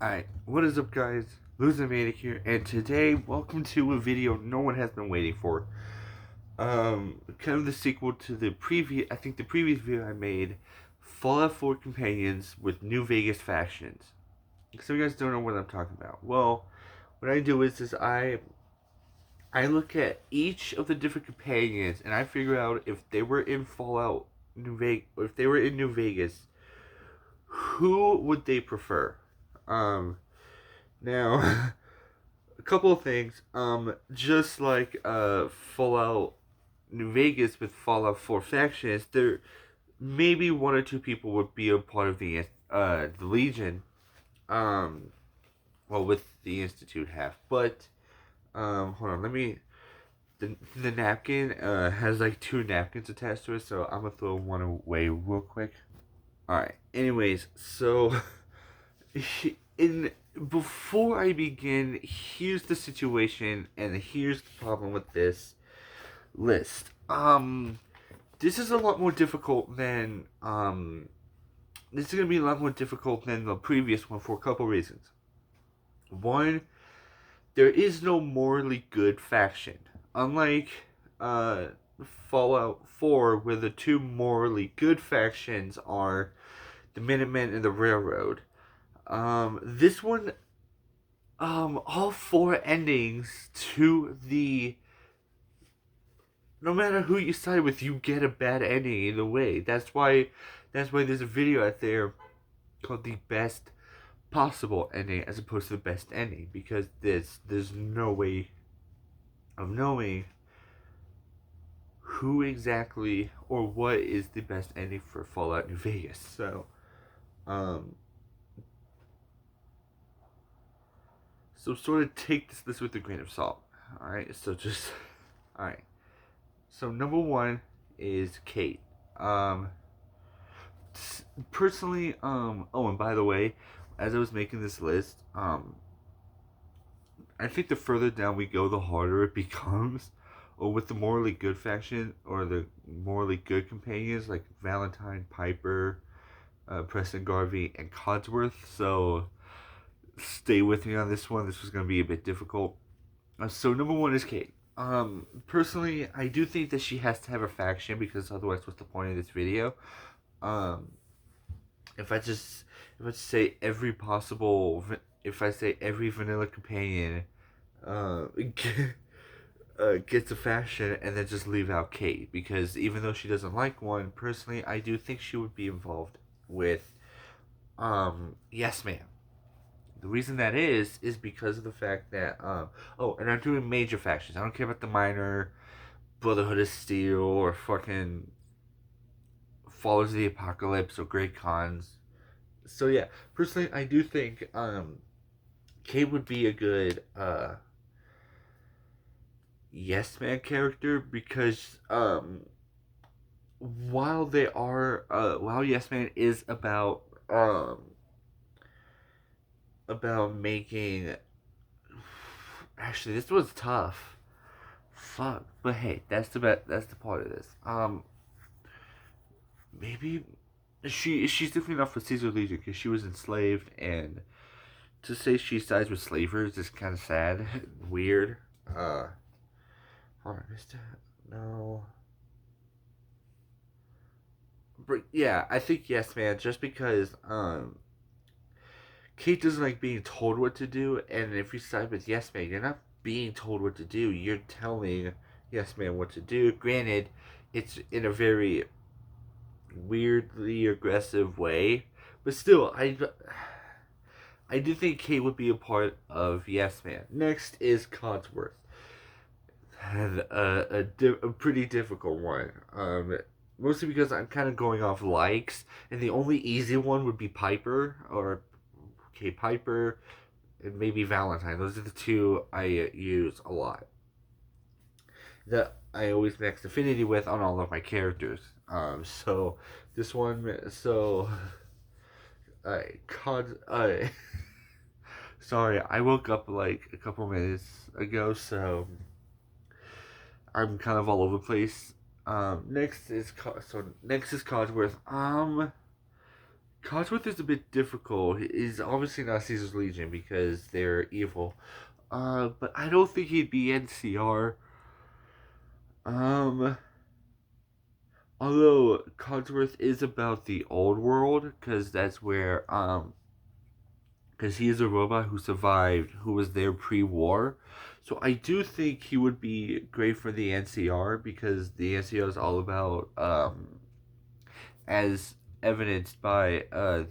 Alright, what is up guys? Loser Manic here, and today, welcome to a video no one has been waiting for. Kind of the sequel to the previous video I made, Fallout 4 Companions with New Vegas factions. So you guys don't know what I'm talking about. Well, what I do is I look at each of the different companions and I figure out if they were in Fallout New Vegas, or if they were in New Vegas, who would they prefer? Um, Now, a couple of things. Just like Fallout New Vegas with Fallout 4 factions, there maybe one or two people would be a part of the Legion. Um, well, with the Institute half, but hold on, let me. The napkin has like two napkins attached to it, so I'm gonna throw one away real quick. All right. Anyways, so in before I begin, here's the situation and here's the problem with this list. This is a lot more difficult than this is gonna be a lot more difficult than the previous one for a couple reasons. One, there is no morally good faction. Unlike uh Fallout 4, where the two morally good factions are the Minutemen and the Railroad. This one, all four endings to the. No matter who you side with, you get a bad ending either way. That's why there's a video out there called the best possible ending as opposed to the best ending, because there's no way of knowing who exactly or what is the best ending for Fallout New Vegas. Um, so sort of take this with a grain of salt. All right, all right. So number one is Kate. Um, Personally, oh, and by the way, as I was making this list, I think the further down we go, the harder it becomes. Or with the morally good faction or the morally good companions like Valentine, Piper, Preston Garvey, and Codsworth. So stay with me on this one. This was going to be a bit difficult. So number one is Kate. Personally, I do think that she has to have a faction, because otherwise, what's the point of this video? Um, if I just if I say every possible, if I say every vanilla companion, uh, gets a faction, and then just leave out Kate, because even though she doesn't like one, personally, I do think she would be involved with Yes Man. The reason that is because of the fact that oh, and I'm doing major factions. I don't care about the minor Brotherhood of Steel or fucking Followers of the Apocalypse or Great Khans. So yeah, personally, I do think Kate would be a good Yes Man character, because while Yes Man is about making. Actually, this was tough. Fuck, but hey, that's the part of this. Maybe she's definitely not for Caesar Legion, because she was enslaved, and to say she sides with slavers is kind of sad, weird. Uh, hold on, Mister. No. But yeah, I think Yes Man, just because Kate doesn't like being told what to do, and if you side with Yes Man, you're not being told what to do. You're telling Yes Man what to do. Granted, it's in a very weirdly aggressive way, but still, I do think Kate would be a part of Yes Man. Next is Codsworth. A pretty difficult one. Mostly because I'm kind of going off likes, and the only easy one would be Piper, or Kate Piper, and maybe Valentine. Those are the two I use a lot. That I always max affinity with on all of my characters. So this one, so I cod, I sorry, I woke up like a couple minutes ago, so I'm kind of all over the place. Next is Codsworth. Codsworth is a bit difficult. He's obviously not Caesar's Legion because they're evil. But I don't think he'd be NCR. Um, although Codsworth is about the old world, because that's where because he is a robot who survived, who was there pre-war. So I do think he would be great for the NCR because the NCR is all about as evidenced by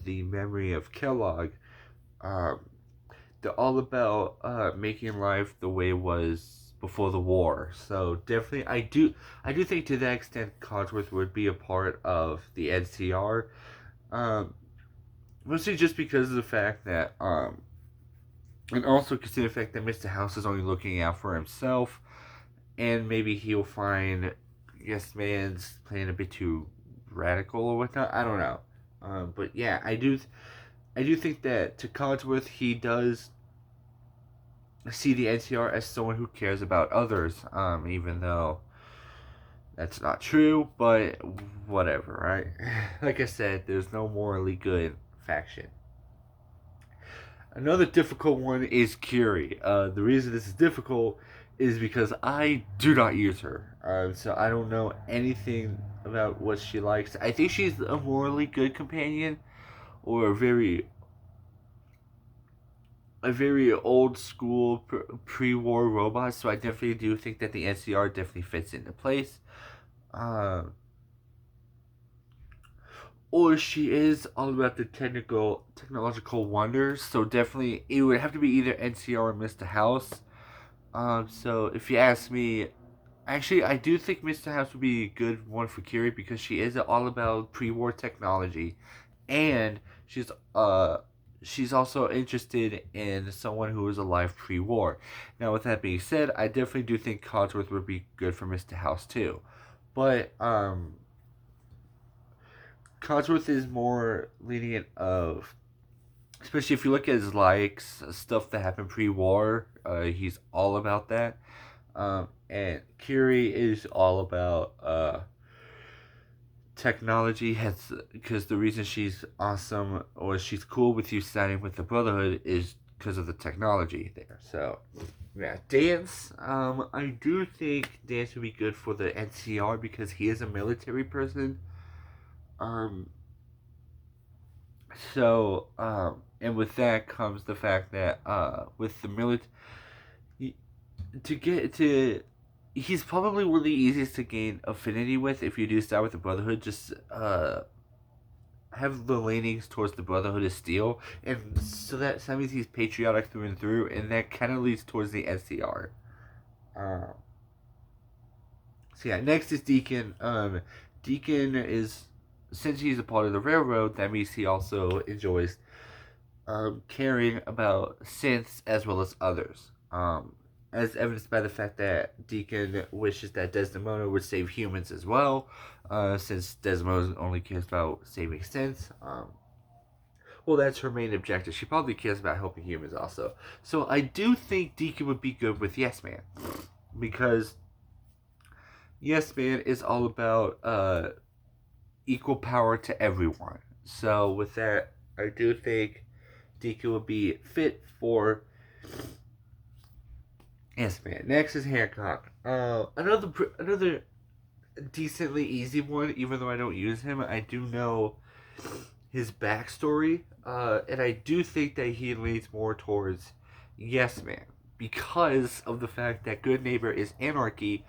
the memory of Kellogg. Um, they're all about making life the way it was before the war. So definitely, I do think to that extent, Codsworth would be a part of the NCR. Um, Mostly just because of the fact that, and also consider the fact that Mr. House is only looking out for himself, and maybe he'll find Yes Man's playing a bit too radical or whatnot. I don't know. But yeah, I do think that to Codsworth, he does see the NCR as someone who cares about others, even though that's not true, but whatever, right? Like I said, there's no morally good faction. Another difficult one is Curie. The reason this is difficult is because I do not use her. So I don't know anything about what she likes. I think she's a morally good companion, or a very old school pre-war robot. So I definitely do think that the NCR definitely fits into place. Um, or she is all about the technological wonders. So definitely, it would have to be either NCR or Mr. House. So if you ask me, actually, I do think Mr. House would be a good one for Curie because she is all about pre-war technology, and she's also interested in someone who is alive pre-war. Now, with that being said, I definitely do think Codsworth would be good for Mr. House too, but Codsworth is more lenient of, especially if you look at his likes, stuff that happened pre-war. He's all about that. And Curie is all about technology. Has because the reason she's awesome or she's cool with you signing with the Brotherhood is because of the technology there. So yeah, Dance. I do think Dance would be good for the NCR because he is a military person. Um, and with that comes the fact that with the military, to get to he's probably one of the easiest to gain affinity with if you do start with the Brotherhood. Just have the leanings towards the Brotherhood of Steel, and so that means he's patriotic through and through, and that kind of leads towards the NCR. So yeah, next is Deacon. Deacon is, since he's a part of the railroad, that means he also enjoys caring about synths as well as others. As evidenced by the fact that Deacon wishes that Desdemona would save humans as well, since Desdemona only cares about saving synths. Well, that's her main objective. She probably cares about helping humans also. So I do think Deacon would be good with Yes Man, because Yes Man is all about equal power to everyone. So with that, I do think Deacon would be fit for Yes Man. Next is Hancock. Another decently easy one, even though I don't use him. I do know his backstory, and I do think that he leans more towards Yes Man because of the fact that Good Neighbor is anarchy,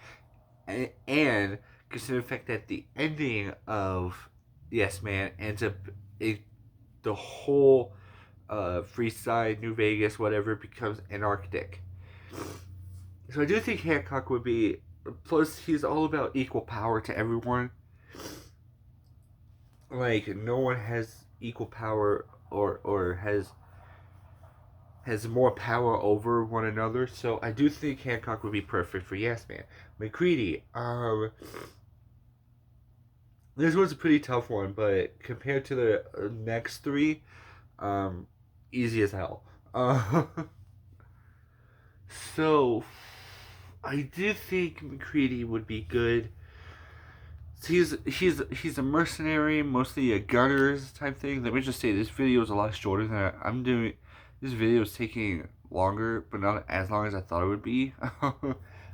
and consider the fact that the ending of Yes Man ends up the whole Freeside, New Vegas, whatever becomes anarchic. So I do think Hancock would be. Plus, he's all about equal power to everyone. Like no one has equal power or has more power over one another. So I do think Hancock would be perfect for Yes Man. MacReady. This was a pretty tough one, but compared to the next three, um, easy as hell. So I do think MacReady would be good He's a mercenary, mostly a gunners type thing. Let me just say, this video is a lot shorter than I'm doing. This video is taking longer, but not as long as I thought it would be.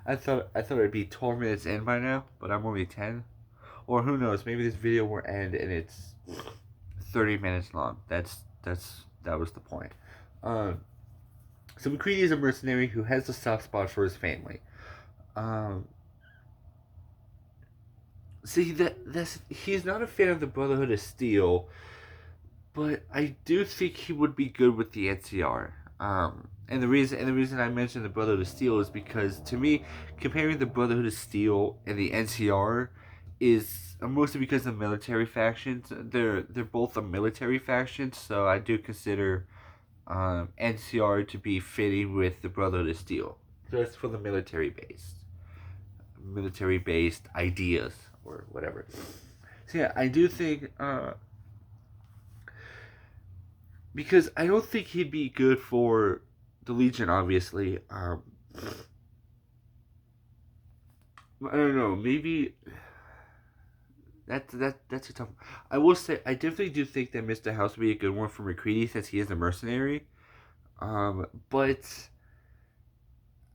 I thought it'd be 12 minutes in by now, but I'm only 10. Or who knows? Maybe this video will end and it's 30 minutes long. That was the point. Um, so MacReady is a mercenary who has a soft spot for his family. Um, See that's he's not a fan of the Brotherhood of Steel, but I do think he would be good with the NCR. And the reason I mentioned the Brotherhood of Steel is because to me, comparing the Brotherhood of Steel and the NCR is mostly because of military factions. They're both a military faction, so I do consider NCR to be fitting with the Brotherhood of Steel, just for the military based ideas or whatever. So yeah, I do think because I don't think he'd be good for the Legion. Obviously, I don't know. Maybe that's a tough. I will say I definitely do think that Mr. House would be a good one for MacReady since he is a mercenary. But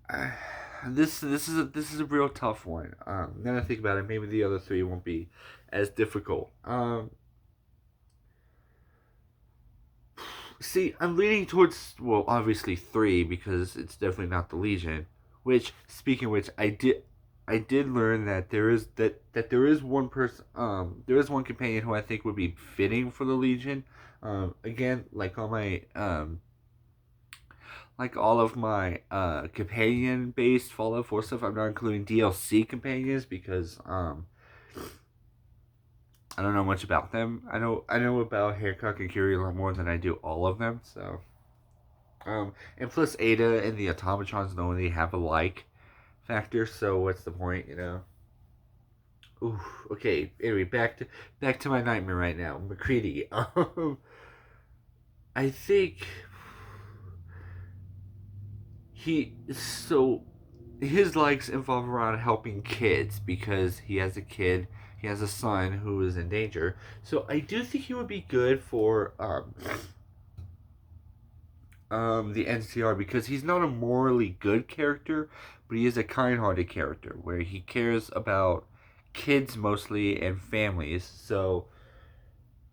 uh, this is a real tough one. Now that I think about it, maybe the other three won't be as difficult. See, I'm leaning towards, well, obviously three because it's definitely not the Legion. Which, speaking of which, I did learn that there is one person, there is one companion who I think would be fitting for the Legion. Again, like all of my companion based Fallout 4 stuff, I'm not including DLC companions because I don't know much about them. I know about Hancock and Curie a lot more than I do all of them. So and plus Ada and the automatrons don't really have a like factor. So what's the point, you know? Ooh, okay. Anyway, back to my nightmare right now. MacReady. I think so his likes involve around helping kids because he has a kid, he has a son who is in danger. So I do think he would be good for the NCR because he's not a morally good character, but he is a kind-hearted character where he cares about kids mostly and families. So,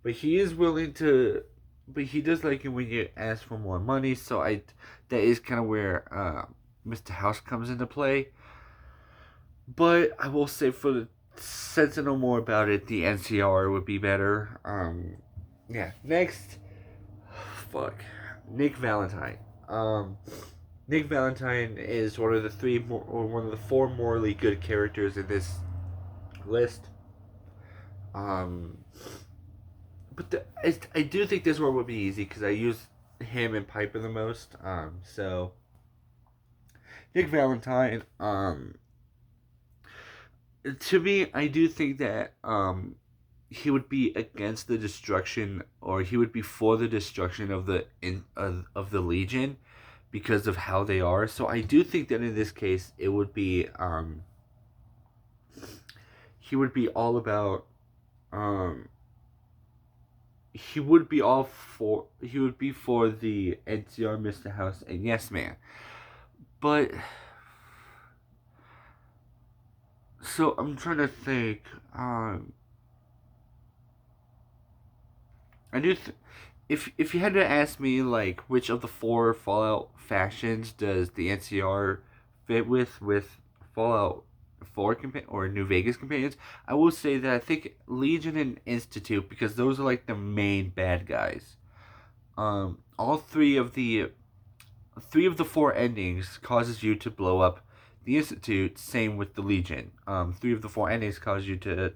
but he is willing to, but he does like it when you ask for more money. So that is kind of where Mr. House comes into play. But I will say, for the since I know more about it, the NCR would be better. Yeah. Next, fuck, Nick Valentine. Um, Nick Valentine is one of the or one of the four morally good characters in this list. Um, but I do think this one would be easy because I use him and Piper the most. So Nick Valentine. To me, I do think that he would be against the destruction, or he would be for the destruction of the Legion because of how they are. So I do think that in this case, it would be he would be all about he would be for the NCR, Mr. House, and Yes Man. But so I'm trying to think. I do. If you had to ask me like which of the four Fallout factions does the NCR fit with Fallout 4 or New Vegas companions, I will say that I think Legion and Institute, because those are like the main bad guys. All three of the four endings causes you to blow up the Institute. Same with the Legion. Three of the four endings cause you to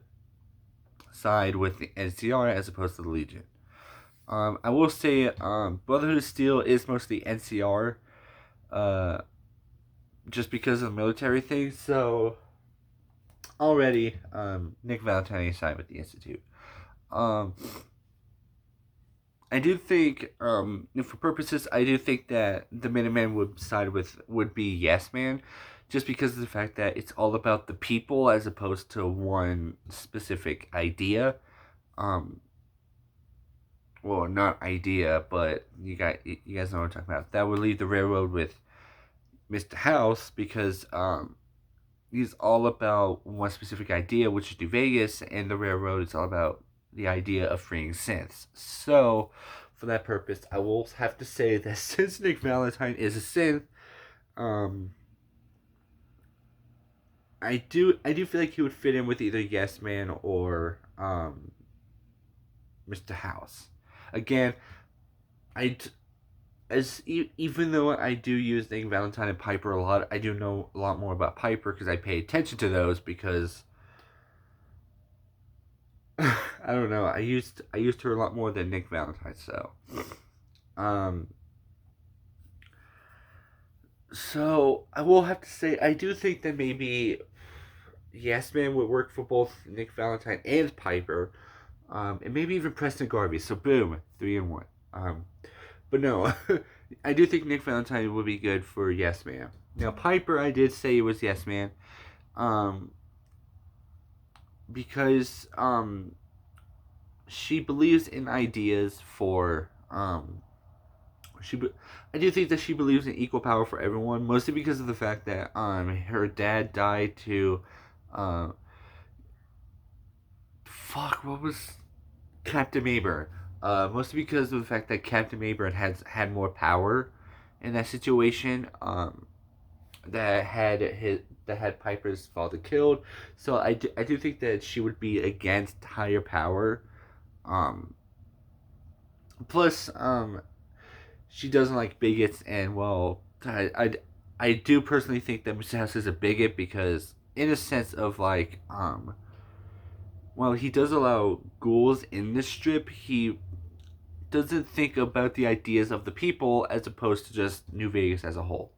side with the NCR as opposed to the Legion. I will say Brotherhood of Steel is mostly NCR, just because of the military thing. So already, Nick Valentine is signed with the Institute. I do think, for purposes, I do think that the Minutemen would be Yes Man, just because of the fact that it's all about the people as opposed to one specific idea. Um, well, not idea, but you guys know what I'm talking about. That would leave the railroad with Mr. House because he's all about one specific idea, which is New Vegas, and the railroad is all about the idea of freeing synths. So, for that purpose, I will have to say that since Nick Valentine is a synth, um, I do feel like he would fit in with either Yes Man or Mr. House. Again, I even though I do use Nick Valentine and Piper a lot, I do know a lot more about Piper because I pay attention to those because I don't know. I used her a lot more than Nick Valentine. Um, so I will have to say I do think that maybe Yes Man would work for both Nick Valentine and Piper, and maybe even Preston Garvey. So boom, 3-in-1. But no, I do think Nick Valentine would be good for Yes Man. Now Piper, I did say it was Yes Man, um, because she believes in ideas for I do think that she believes in equal power for everyone, mostly because of the fact that her dad died to fuck, what was Captain Mayburn? Mostly because of the fact that Captain Mayburn has had more power in that situation. That had Piper's father killed. So I do think that she would be against higher power. Um, plus, she doesn't like bigots, and well, I do personally think that Mr. House is a bigot because, in a sense of like, well, he does allow ghouls in the strip. He doesn't think about the ideas of the people as opposed to just New Vegas as a whole.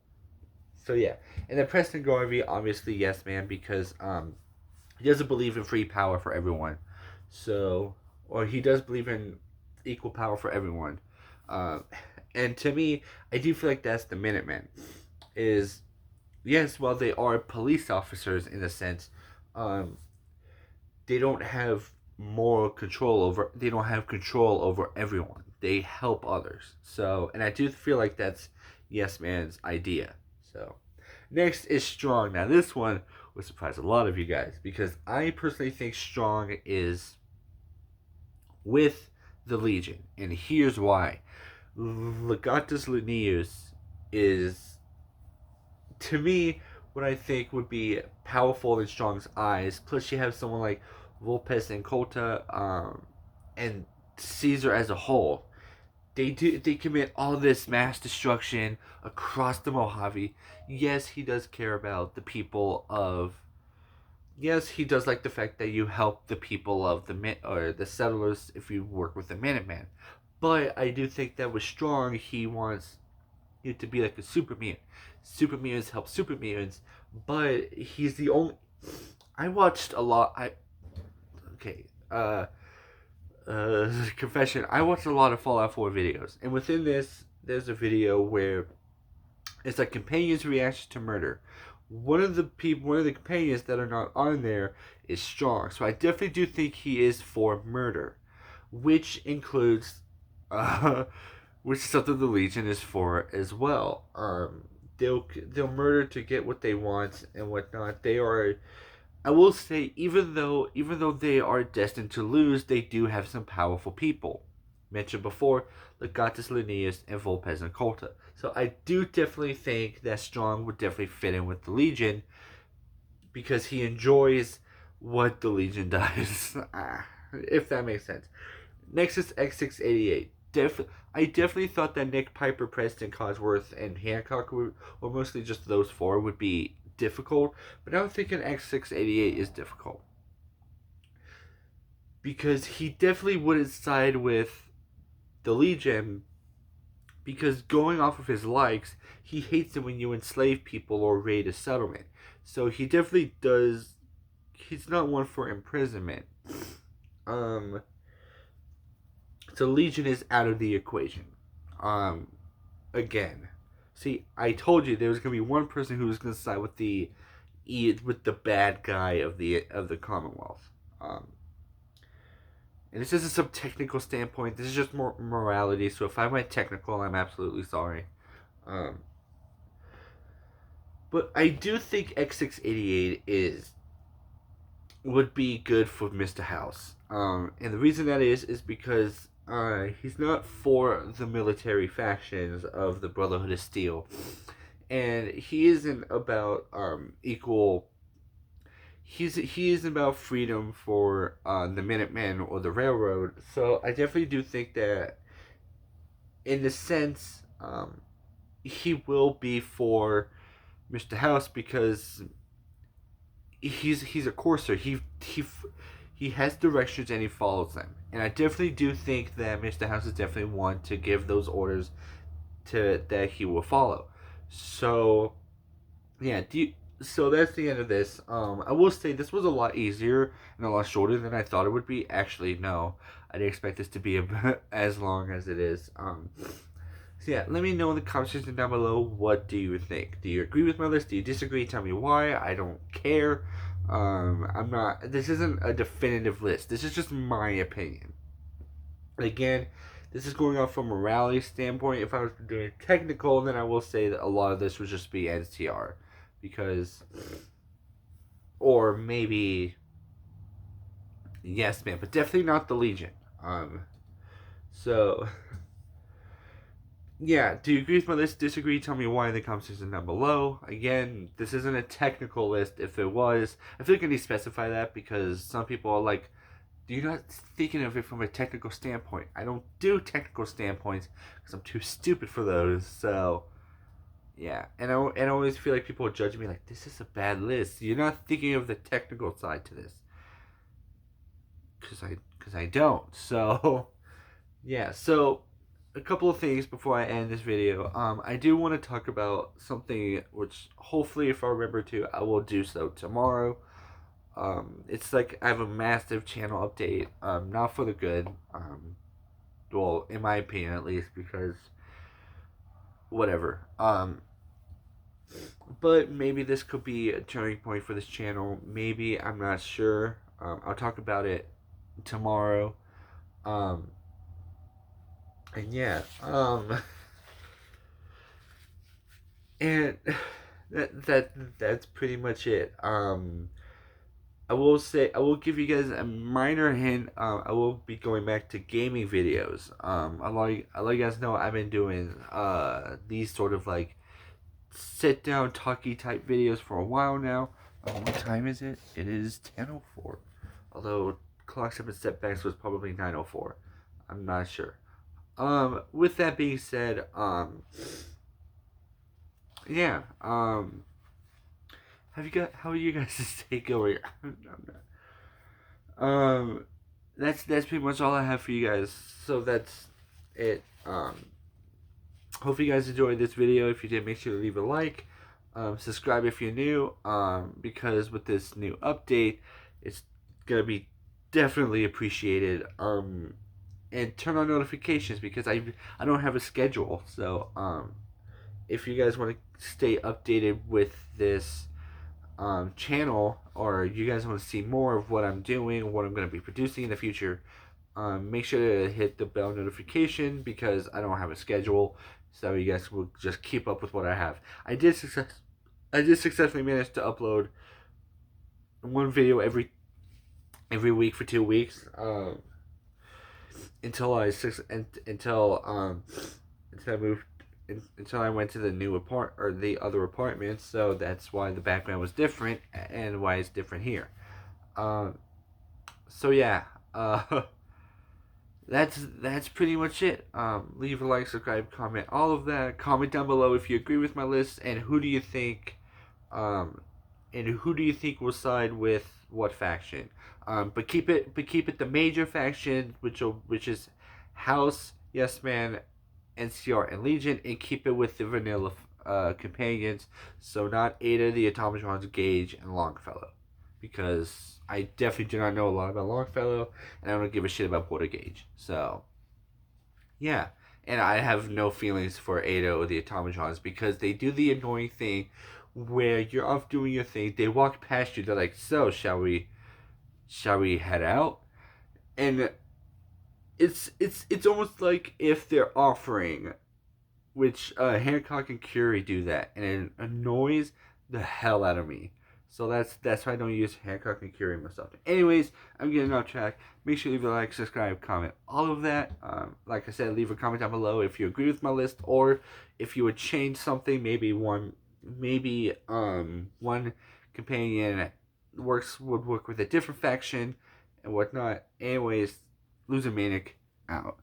So yeah, and then Preston Garvey, obviously Yes Man, because he doesn't believe in free power for everyone. So, or he does believe in equal power for everyone. Um, and to me, I do feel like that's the Minutemen. Is yes, while they are police officers in a sense, um, they don't have moral control over. They don't have control over everyone. They help others. So, and I do feel like that's Yes Man's idea. So, next is Strong. Now, this one would surprise a lot of you guys because I personally think Strong is with the Legion, and here's why. Legatus Linnaeus is, to me, what I think would be powerful in Strong's eyes. Plus, you have someone like Volpes and Colta, and Caesar as a whole. They commit all this mass destruction across the Mojave. Yes, he does care about the people of. Yes, he does like the fact that you help the people of the settlers if you work with the Minutemen. But I do think that with Strong, he wants you to be like a super mutant. Super mutants help super mutants, but he's the only. I watched a lot. Okay. Confession. I watched a lot of Fallout 4 videos, and within this, there's a video where it's like companions' reaction to murder. One of the companions that are not on there is Strong. So I definitely do think he is for murder, which includes, which is something the Legion is for as well. They'll murder to get what they want and whatnot. They are. I will say, even though they are destined to lose, they do have some powerful people. Mentioned before, Legatus Linnaeus and Volpes and Colta. So I do definitely think that Strong would definitely fit in with the Legion because he enjoys what the Legion does. If that makes sense. Next is X688. I definitely thought that Nick, Piper, Preston, Cosworth, and Hancock would, or mostly just those four, would be difficult, but I'm thinking X688 is difficult because he definitely wouldn't side with the Legion because going off of his likes, he hates it when you enslave people or raid a settlement. So he definitely does. He's not one for imprisonment. So Legion is out of the equation. Again, See, I told you there was gonna be one person who was gonna side with the bad guy of the Commonwealth. And this isn't some technical standpoint. This is just more morality. So if I went technical, I'm absolutely sorry. Um, but I do think X688 would be good for Mr. House. And the reason that is because he's not for the military factions of the Brotherhood of Steel, and he isn't about equal. He isn't about freedom for the Minutemen or the Railroad. So I definitely do think that, in a sense, he will be for Mr. House because he's a courser. He has directions and he follows them. And I definitely do think that Mr. House is definitely one to give those orders to that he will follow. So yeah, so that's the end of this. I will say this was a lot easier and a lot shorter than I thought it would be. Actually, no, I didn't expect this to be as long as it is. So yeah, let me know in the comment section down below. What do you think? Do you agree with my list? Do you disagree? Tell me why. I don't care. I'm not. This isn't a definitive list. This is just my opinion. Again, this is going off from a morality standpoint. If I was doing technical, then I will say that a lot of this would just be NCR, because, or maybe Yes Man, but definitely not the Legion. So yeah, do you agree with my list? Disagree? Tell me why in the comment section down below. Again, this isn't a technical list. If it was, I feel like I need to specify that because some people are like, you're not thinking of it from a technical standpoint. I don't do technical standpoints because I'm too stupid for those. So, yeah. And I always feel like people judge me like, this is a bad list. You're not thinking of the technical side to this. Because I don't. So, yeah. So, a couple of things before I end this video. I do want to talk about something which hopefully, if I remember to, I will do so tomorrow. It's like I have a massive channel update. Not for the good. Well, in my opinion, at least, because whatever. But maybe this could be a turning point for this channel. Maybe, I'm not sure. I'll talk about it tomorrow. And yeah, and that's pretty much it. I will say, I will give you guys a minor hint. I will be going back to gaming videos. I let you guys know I've been doing these sort of like sit down talky type videos for a while now. What time is it? It is 10:04. Although clocks have been set back, so it's probably 9:04. I'm not sure. With that being said, yeah, how are you guys' day going? That's pretty much all I have for you guys. So that's it. Hope you guys enjoyed this video. If you did, make sure to leave a like. Subscribe if you're new. Because with this new update, it's gonna be definitely appreciated. And turn on notifications because I don't have a schedule. So if you guys want to stay updated with this channel, or you guys want to see more of what I'm doing, what I'm going to be producing in the future, make sure to hit the bell notification because I don't have a schedule, so you guys will just keep up with what I have. I did successfully manage to upload one video every week for 2 weeks, until I moved, until I went to the new the other apartment. So that's why the background was different and why it's different here. So yeah, that's pretty much it. Leave a like, subscribe, comment, all of that. Comment down below if you agree with my list and who do you think will side with what faction. But keep it the major faction, which is House, Yes Man, NCR, and Legion, and keep it with the vanilla companions. So not Ada, the Automatrons, Gage, and Longfellow, because I definitely do not know a lot about Longfellow, and I don't give a shit about Porter Gage. So yeah, And I have no feelings for Ada or the Automatons because they do the annoying thing where you're off doing your thing, they walk past you, they're like, "So, shall we head out?" And it's almost like if they're offering, which Hancock and Curie do that, and it annoys the hell out of me. So that's why I don't use Hancock and Curie myself. Anyways, I'm getting off track. Make sure you leave a like, subscribe, comment, all of that. Like I said, leave a comment down below if you agree with my list or if you would change something. Maybe one companion would work with a different faction and whatnot. Anyways, Loser Manic out.